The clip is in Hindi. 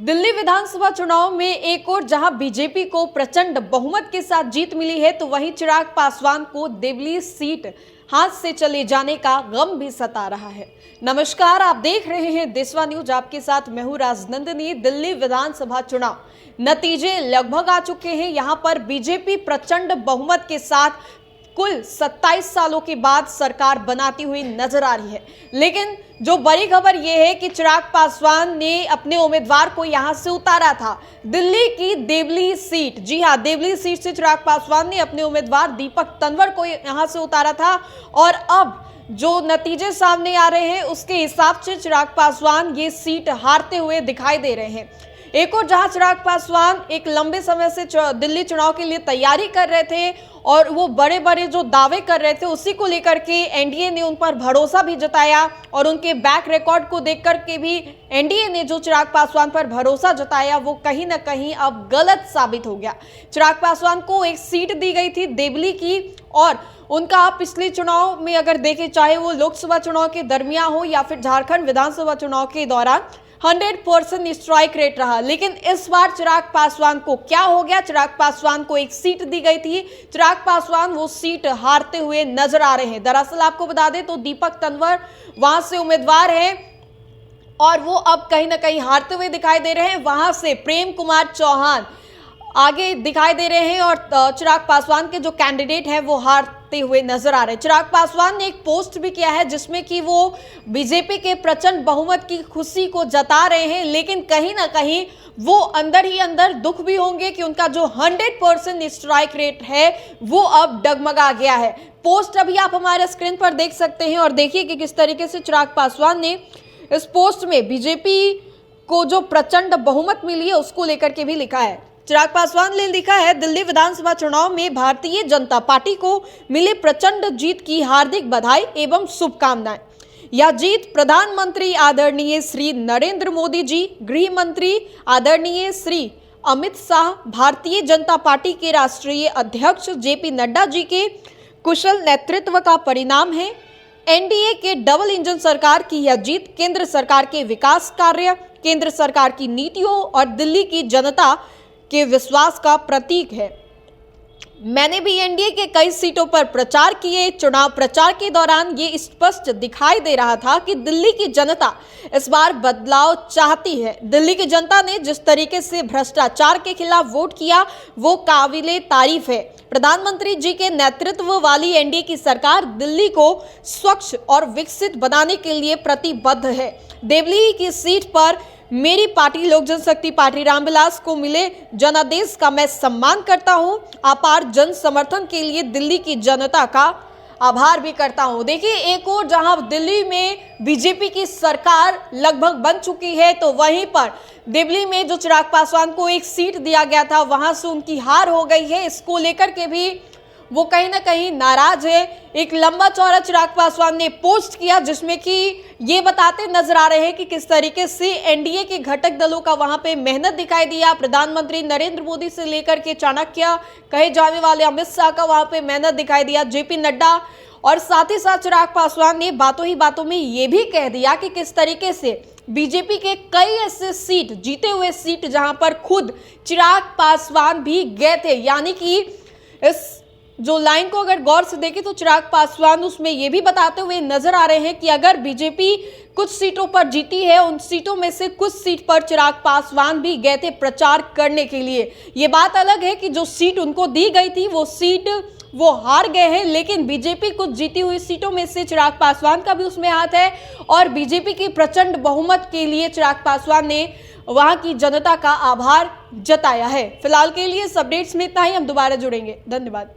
दिल्ली विधानसभा चुनाव में एक और जहां बीजेपी को प्रचंड बहुमत के साथ जीत मिली है, तो वहीं चिराग पासवान को देवली सीट हाथ से चले जाने का गम भी सता रहा है। नमस्कार, आप देख रहे हैं देशवा न्यूज। आपके साथ मैं हूं राजनंदिनी। दिल्ली विधानसभा चुनाव नतीजे लगभग आ चुके हैं। यहां पर बीजेपी प्रचंड बहुमत के साथ कुल 27 सालों के बाद सरकार बनाती हुई नजर आ रही है। लेकिन जो बड़ी खबर यह है कि चिराग पासवान ने अपने उम्मीदवार को यहां से उतारा था। दिल्ली की देवली सीट, जी हां, देवली सीट से चिराग पासवान ने अपने उम्मीदवार दीपक तंवर को यहां से उतारा था और अब जो नतीजे सामने आ रहे हैं उसके हिसाब से चिराग पासवान ये सीट हारते हुए दिखाई दे रहे हैं। एक और जहां चिराग पासवान एक लंबे समय से दिल्ली चुनाव के लिए तैयारी कर रहे थे और वो बड़े बड़े जो दावे कर रहे थे उसी को लेकर के एनडीए ने उन पर भरोसा भी जताया और उनके बैक रिकॉर्ड को देख करके भी एनडीए ने जो चिराग पासवान पर भरोसा जताया वो कहीं ना कहीं अब गलत साबित हो गया। चिराग पासवान को एक सीट दी गई थी देवली की और उनका पिछले चुनाव में अगर देखें, चाहे वो लोकसभा चुनाव के दरमियान हो या फिर झारखंड विधानसभा चुनाव के दौरान 100% स्ट्राइक रेट रहा। लेकिन इस बार चिराग पासवान को क्या हो गया? चिराग पासवान को एक सीट दी गई थी, चिराग पासवान वो सीट हारते हुए नजर आ रहे हैं। दरअसल आपको बता दें तो दीपक तंवर वहां से उम्मीदवार हैं और वो अब कहीं ना कहीं हारते हुए दिखाई दे रहे हैं। वहां से प्रेम कुमार चौहान आगे दिखाई दे रहे हैं और चिराग पासवान के जो कैंडिडेट हैं वो हारते हुए नजर आ रहे हैं। चिराग पासवान ने एक पोस्ट भी किया है जिसमें कि वो बीजेपी के प्रचंड बहुमत की खुशी को जता रहे हैं, लेकिन कहीं ना कहीं वो अंदर ही अंदर दुख भी होंगे कि उनका जो 100% स्ट्राइक रेट है वो अब डगमगा गया है। पोस्ट अभी आप हमारे स्क्रीन पर देख सकते हैं और देखिए कि किस तरीके से चिराग पासवान ने इस पोस्ट में बीजेपी को जो प्रचंड बहुमत मिली है उसको लेकर के भी लिखा है। चिराग पासवान ने लिखा है, दिल्ली विधानसभा चुनाव में भारतीय जनता पार्टी को मिली प्रचंड जीत की हार्दिक बधाई एवं शुभकामनाएं। यह जीत प्रधानमंत्री आदरणीय श्री नरेंद्र मोदी जी, गृह मंत्री आदरणीय श्री अमित शाह, भारतीय जनता पार्टी के राष्ट्रीय अध्यक्ष जेपी नड्डा जी के कुशल नेतृत्व का परिणाम है। एनडीए के डबल इंजन सरकार की यह जीत केंद्र सरकार के विकास कार्य, केंद्र सरकार की नीतियों और दिल्ली की जनता के विश्वास का प्रतीक है। मैंने भी एनडीए के कई सीटों पर प्रचार किए। चुनाव प्रचार के दौरान ये स्पष्ट दिखाई दे रहा था कि दिल्ली की जनता इस बार बदलाव चाहती है। दिल्ली की जनता ने जिस तरीके से भ्रष्टाचार के खिलाफ वोट किया वो काबिले तारीफ है। प्रधानमंत्री जी के नेतृत्व वाली एनडीए की सरकार दिल्ली को स्वच्छ और विकसित बनाने के लिए प्रतिबद्ध है। देवली की सीट पर मेरी पार्टी लोक जनशक्ति पार्टी रामविलास को मिले जनादेश का मैं सम्मान करता हूं। अपार जन समर्थन के लिए दिल्ली की जनता का आभार भी करता हूं। देखिए, एक और जहां दिल्ली में बीजेपी की सरकार लगभग बन चुकी है, तो वहीं पर दिल्ली में जो चिराग पासवान को एक सीट दिया गया था वहां से उनकी हार हो गई है। इसको लेकर के भी वो कहीं ना कहीं नाराज है। एक लंबा चौड़ा चिराग पासवान ने पोस्ट किया जिसमें कि ये बताते नजर आ रहे हैं कि किस तरीके से एनडीए के घटक दलों का वहां पे मेहनत दिखाई दिया। प्रधानमंत्री नरेंद्र मोदी से लेकर के चाणक्य कहे जाने वाले अमित शाह का वहां पे मेहनत दिखाई दिया, जेपी नड्डा, और साथ ही साथ चिराग पासवान ने बातों ही बातों में ये भी कह दिया कि किस तरीके से बीजेपी के कई ऐसे सीट, जीते हुए सीट, जहां पर खुद चिराग पासवान भी गए थे। यानी कि इस जो लाइन को अगर गौर से देखें तो चिराग पासवान उसमें ये भी बताते हुए नजर आ रहे हैं कि अगर बीजेपी कुछ सीटों पर जीती है, उन सीटों में से कुछ सीट पर चिराग पासवान भी गए थे प्रचार करने के लिए। ये बात अलग है कि जो सीट उनको दी गई थी वो सीट वो हार गए हैं, लेकिन बीजेपी कुछ जीती हुई सीटों में से चिराग पासवान का भी उसमें हाथ है और बीजेपी की प्रचंड बहुमत के लिए चिराग पासवान ने वहां की जनता का आभार जताया है। फिलहाल के लिए इस अपडेट्स में इतना ही। हम दोबारा जुड़ेंगे। धन्यवाद।